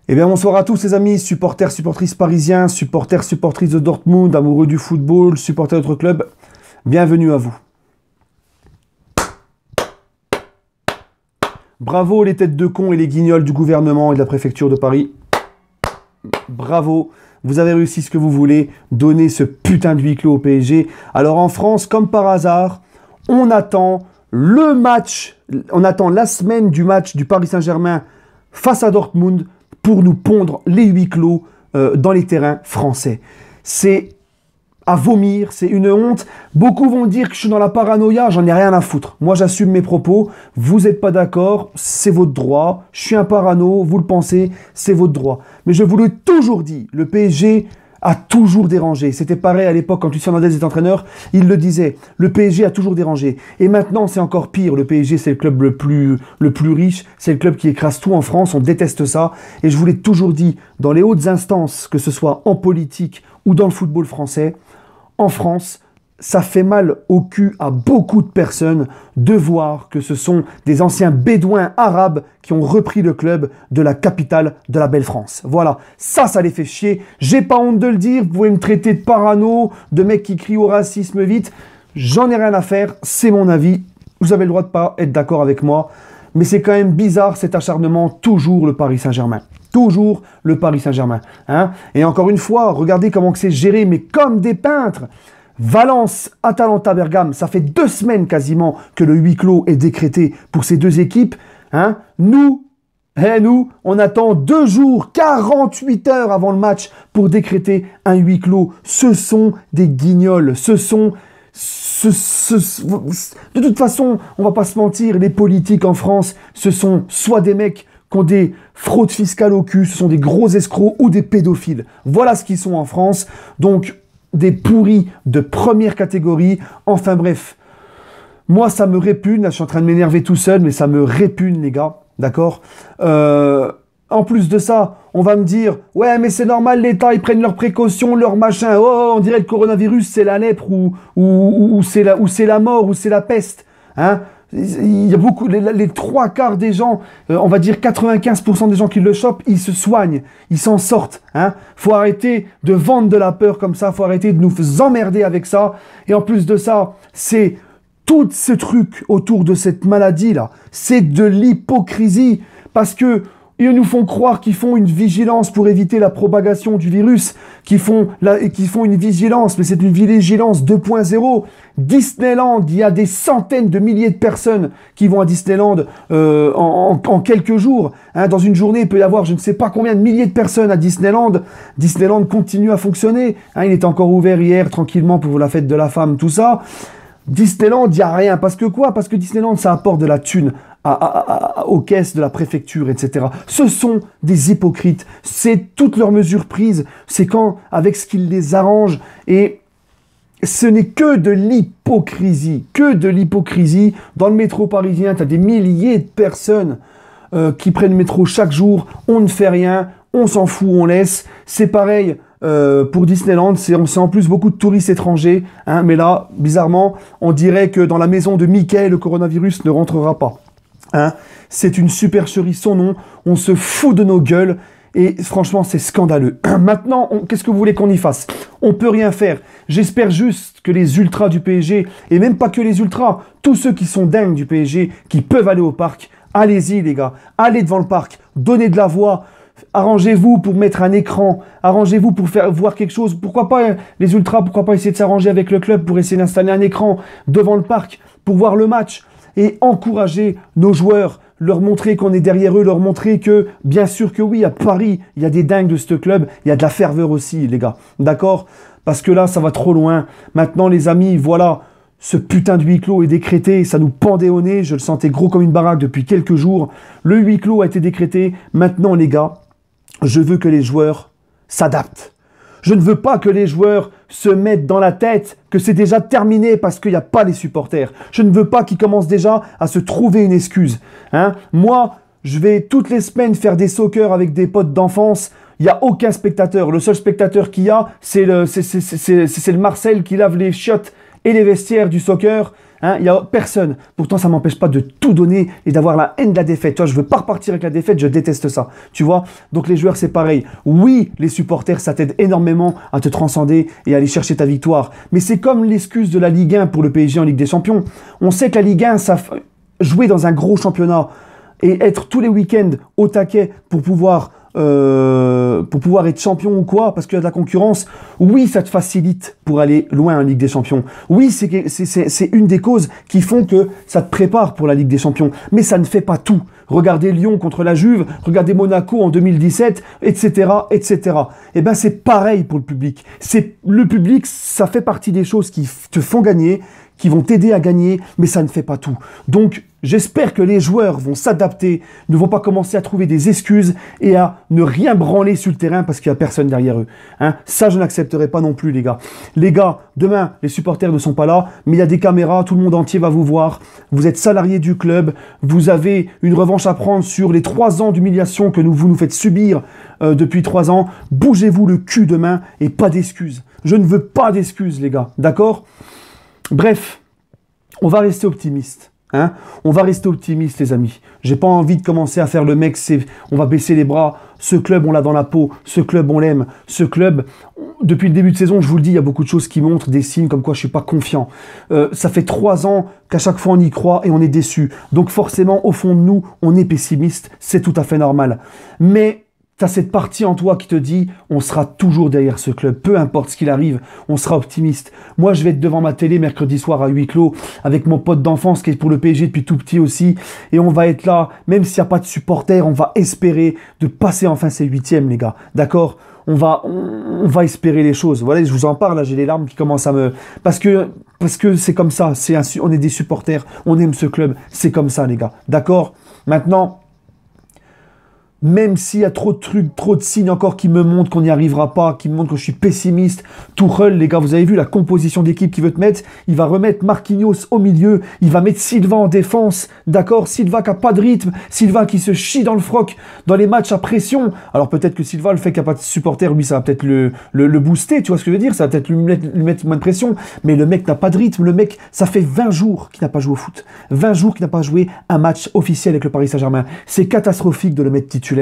Eh bien, bonsoir à tous les amis, supporters, supportrices parisiens, supporters, supportrices de Dortmund, amoureux du football, supporters d'autres clubs. Bienvenue à vous. Bravo les têtes de cons et les guignols du gouvernement et de la préfecture de Paris. Bravo, vous avez réussi ce que vous voulez, donner ce putain de huis clos au PSG. Alors en France, comme par hasard, on attend le match, on attend la semaine du match du Paris Saint-Germain face à Dortmund pour nous pondre les huis clos dans les terrains français. C'est à vomir, c'est une honte. Beaucoup vont dire que je suis dans la paranoïa, j'en ai rien à foutre. Moi, j'assume mes propos. Vous n'êtes pas d'accord, c'est votre droit. Je suis un parano, vous le pensez, c'est votre droit. Mais je vous l'ai toujours dit, le PSG a toujours dérangé. C'était pareil à l'époque quand Lucien Hernandez était entraîneur, il le disait. Le PSG a toujours dérangé. Et maintenant, c'est encore pire. Le PSG, c'est le club le plus riche. C'est le club qui écrase tout en France. On déteste ça. Et je vous l'ai toujours dit, dans les hautes instances, que ce soit en politique ou dans le football français, en France, ça fait mal au cul à beaucoup de personnes de voir que ce sont des anciens bédouins arabes qui ont repris le club de la capitale de la belle France. Voilà, ça les fait chier. J'ai pas honte de le dire, vous pouvez me traiter de parano, de mec qui crie au racisme vite. J'en ai rien à faire, c'est mon avis. Vous avez le droit de pas être d'accord avec moi. Mais c'est quand même bizarre cet acharnement, toujours le Paris Saint-Germain. Toujours le Paris Saint-Germain. Hein, et encore une fois, regardez comment c'est géré, mais comme des peintres. Valence, Atalanta, Bergame, ça fait 2 semaines quasiment que le huis clos est décrété pour ces deux équipes. Hein. Nous, on attend 2 jours, 48 heures avant le match pour décréter un huis clos. Ce sont des guignols, de toute façon, on va pas se mentir, les politiques en France, ce sont soit des mecs qui ont des fraudes fiscales au cul, ce sont des gros escrocs ou des pédophiles. Voilà ce qu'ils sont en France. Donc, des pourris de première catégorie. Enfin bref, moi ça me répugne, là, je suis en train de m'énerver tout seul, mais ça me répugne les gars, d'accord. En plus de ça, on va me dire, ouais mais c'est normal, l'État ils prennent leurs précautions, leurs machins, oh on dirait que le coronavirus c'est la lèpre ou c'est la mort ou c'est la peste, hein. Il y a beaucoup, les 3/4 des gens, on va dire 95% des gens qui le chopent, ils se soignent, ils s'en sortent. Hein. Faut arrêter de vendre de la peur comme ça, faut arrêter de nous emmerder avec ça. Et en plus de ça, c'est tout ce truc autour de cette maladie-là, c'est de l'hypocrisie. Parce que ils nous font croire qu'ils font une vigilance pour éviter la propagation du virus, qu'ils font une vigilance, mais c'est une vigilance 2.0. Disneyland, il y a des centaines de milliers de personnes qui vont à Disneyland en quelques jours. Hein, dans une journée, il peut y avoir je ne sais pas combien de milliers de personnes à Disneyland. Disneyland continue à fonctionner. Hein, il est encore ouvert hier tranquillement pour la fête de la femme, tout ça. Disneyland, il n'y a rien. Parce que quoi? Parce que Disneyland, ça apporte de la thune aux caisses de la préfecture, etc. Ce sont des hypocrites. C'est toutes leurs mesures prises. C'est quand, avec ce qu'ils les arrangent. Et ce n'est que de l'hypocrisie. Que de l'hypocrisie. Dans le métro parisien, tu as des milliers de personnes qui prennent le métro chaque jour. On ne fait rien. On s'en fout, on laisse. C'est pareil pour Disneyland. C'est en plus beaucoup de touristes étrangers. Hein, mais là, bizarrement, on dirait que dans la maison de Mickey, le coronavirus ne rentrera pas. Hein, c'est une supercherie sans nom, on se fout de nos gueules et franchement c'est scandaleux. Maintenant, qu'est-ce que vous voulez qu'on y fasse? On peut rien faire. J'espère juste que les ultras du PSG, et même pas que les ultras, tous ceux qui sont dingues du PSG, qui peuvent aller au parc, allez-y les gars, allez devant le parc, donnez de la voix, arrangez-vous pour mettre un écran, arrangez-vous pour faire voir quelque chose. Pourquoi pas les ultras, pourquoi pas essayer de s'arranger avec le club pour essayer d'installer un écran devant le parc pour voir le match. Et encourager nos joueurs, leur montrer qu'on est derrière eux, leur montrer que, bien sûr que oui, à Paris, il y a des dingues de ce club, il y a de la ferveur aussi, les gars. D'accord? Parce que là, ça va trop loin. Maintenant, les amis, voilà, ce putain de huis clos est décrété, ça nous pendait au nez, je le sentais gros comme une baraque depuis quelques jours. Le huis clos a été décrété. Maintenant, les gars, je veux que les joueurs s'adaptent. Je ne veux pas que les joueurs se mettent dans la tête que c'est déjà terminé parce qu'il n'y a pas les supporters. Je ne veux pas qu'ils commencent déjà à se trouver une excuse. Hein. Moi, je vais toutes les semaines faire des soccer avec des potes d'enfance. Il n'y a aucun spectateur. Le seul spectateur qu'il y a, c'est le Marcel qui lave les chiottes et les vestiaires du soccer. Hein, il n'y a personne. Pourtant, ça ne m'empêche pas de tout donner et d'avoir la haine de la défaite. Tu vois, je ne veux pas repartir avec la défaite, je déteste ça. Tu vois, donc les joueurs, c'est pareil. Oui, les supporters, ça t'aide énormément à te transcender et à aller chercher ta victoire. Mais c'est comme l'excuse de la Ligue 1 pour le PSG en Ligue des Champions. On sait que la Ligue 1, ça jouer dans un gros championnat et être tous les week-ends au taquet pour pouvoir être champion ou quoi, parce qu'il y a de la concurrence, oui, ça te facilite pour aller loin en Ligue des Champions. Oui, c'est une des causes qui font que ça te prépare pour la Ligue des Champions. Mais ça ne fait pas tout. Regardez Lyon contre la Juve, regardez Monaco en 2017, etc., etc. Eh ben, c'est pareil pour le public. Le public, ça fait partie des choses qui te font gagner, qui vont t'aider à gagner, mais ça ne fait pas tout. Donc, j'espère que les joueurs vont s'adapter, ne vont pas commencer à trouver des excuses et à ne rien branler sur le terrain parce qu'il n'y a personne derrière eux. Hein, ça, je n'accepterai pas non plus, les gars. Les gars, demain, les supporters ne sont pas là, mais il y a des caméras, tout le monde entier va vous voir. Vous êtes salariés du club, vous avez une revanche à prendre sur les 3 ans d'humiliation que vous nous faites subir depuis 3 ans. Bougez-vous le cul demain et pas d'excuses. Je ne veux pas d'excuses, les gars. D'accord ? Bref, on va rester optimiste. Hein, on va rester optimiste, les amis. J'ai pas envie de commencer à faire le mec, on va baisser les bras. Ce club, on l'a dans la peau. Ce club, on l'aime. Ce club, depuis le début de saison, je vous le dis, il y a beaucoup de choses qui montrent des signes comme quoi je suis pas confiant. Ça fait 3 ans qu'à chaque fois on y croit et on est déçu. Donc forcément, au fond de nous, on est pessimiste. C'est tout à fait normal. Mais tu as cette partie en toi qui te dit on sera toujours derrière ce club, peu importe ce qu'il arrive, on sera optimiste. Moi, je vais être devant ma télé mercredi soir à huis clos avec mon pote d'enfance qui est pour le PSG depuis tout petit aussi, et on va être là, même s'il n'y a pas de supporters, on va espérer de passer enfin ces 8e, les gars. D'accord ? On va espérer les choses. Voilà, je vous en parle, là, j'ai les larmes qui commencent à me... Parce que c'est comme ça, on est des supporters, on aime ce club, c'est comme ça, les gars. D'accord ? Maintenant, même s'il y a trop de trucs, trop de signes encore qui me montrent qu'on n'y arrivera pas, qui me montrent que je suis pessimiste. Tuchel, les gars, vous avez vu la composition d'équipe qu'il veut te mettre. Il va remettre Marquinhos au milieu. Il va mettre Silva en défense. D'accord ? Silva qui n'a pas de rythme. Silva qui se chie dans le froc dans les matchs à pression. Alors peut-être que Silva, le fait qu'il n'y a pas de supporter, lui, ça va peut-être le booster. Tu vois ce que je veux dire ? Ça va peut-être lui mettre moins de pression. Mais le mec n'a pas de rythme. Le mec, ça fait 20 jours qu'il n'a pas joué au foot. 20 jours qu'il n'a pas joué un match officiel avec le Paris Saint-Germain. C'est catastrophique de le mettre titulaire.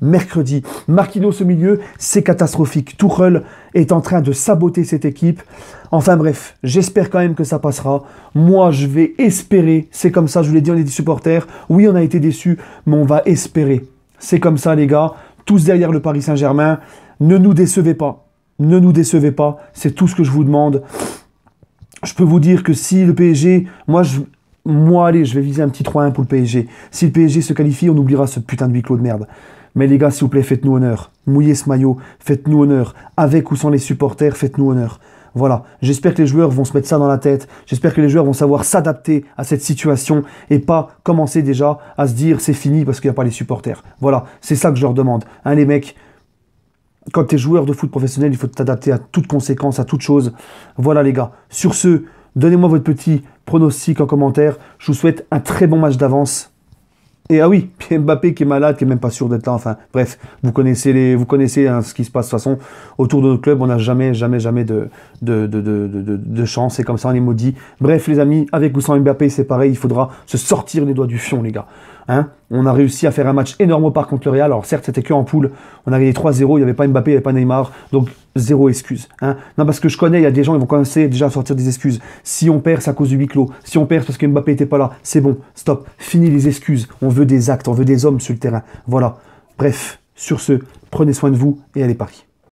Mercredi, Marquinhos au milieu, c'est catastrophique. Tuchel est en train de saboter cette équipe. Enfin bref, j'espère quand même que ça passera. Moi, je vais espérer. C'est comme ça, je vous l'ai dit, on est des supporters. Oui, on a été déçus, mais on va espérer. C'est comme ça, les gars. Tous derrière le Paris Saint-Germain. Ne nous décevez pas. Ne nous décevez pas. C'est tout ce que je vous demande. Je peux vous dire que si le PSG... Moi, allez, je vais viser un petit 3-1 pour le PSG. Si le PSG se qualifie, on oubliera ce putain de huis clos de merde. Mais les gars, s'il vous plaît, faites-nous honneur. Mouillez ce maillot, faites-nous honneur. Avec ou sans les supporters, faites-nous honneur. Voilà, j'espère que les joueurs vont se mettre ça dans la tête. J'espère que les joueurs vont savoir s'adapter à cette situation et pas commencer déjà à se dire c'est fini parce qu'il n'y a pas les supporters. Voilà, c'est ça que je leur demande. Hein, les mecs, quand tu es joueur de foot professionnel, il faut t'adapter à toute conséquence, à toute chose. Voilà les gars, sur ce... Donnez-moi votre petit pronostic en commentaire. Je vous souhaite un très bon match d'avance. Et ah oui, Mbappé qui est malade, qui n'est même pas sûr d'être là. Enfin, bref, vous connaissez hein, ce qui se passe de toute façon. Autour de notre club, on n'a jamais de chance. C'est comme ça, on est maudit. Bref, les amis, avec ou sans Mbappé, c'est pareil. Il faudra se sortir les doigts du fion, les gars. Hein, on a réussi à faire un match énorme au parc contre le Real. Alors certes, c'était que en poule. On a gagné 3-0. Il n'y avait pas Mbappé, il n'y avait pas Neymar. Donc, zéro excuse. Hein. Non, parce que je connais, il y a des gens, ils vont commencer déjà à sortir des excuses. Si on perd, c'est à cause du huis clos. Si on perd, c'est parce que Mbappé n'était pas là. C'est bon, stop. Fini les excuses. On veut des actes, on veut des hommes sur le terrain. Voilà. Bref, sur ce, prenez soin de vous et allez Paris.